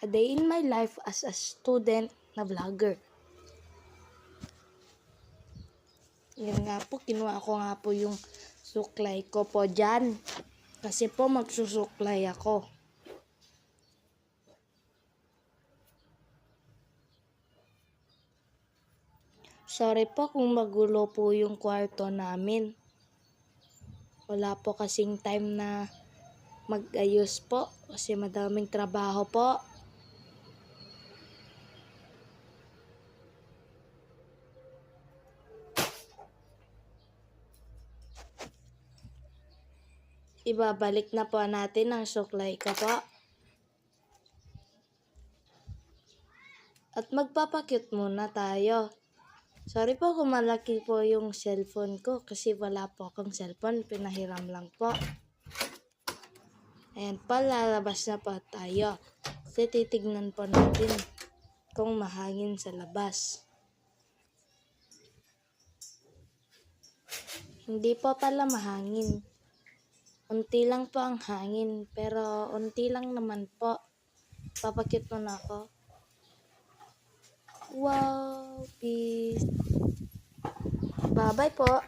A day in my life as a student na vlogger. Yan nga po, kinuha ko nga po yung suklay ko po dyan. Kasi po magsusuklay ako. Sorry po kung magulo po yung kwarto namin. Wala po kasing time na mag-ayos po kasi madaming trabaho po. Ibabalik na po natin ang suklay ko po. At magpapakyut muna tayo. Sorry po kung malaki po yung cellphone ko kasi wala po akong cellphone. Pinahiram lang po. Ayan po, lalabas na po tayo. Kasi titignan po natin kung mahangin sa labas. Hindi po pala mahangin. Unti lang po ang hangin. Pero unti lang naman po. Papakyut muna ako. Wow, peace. Bye-bye po.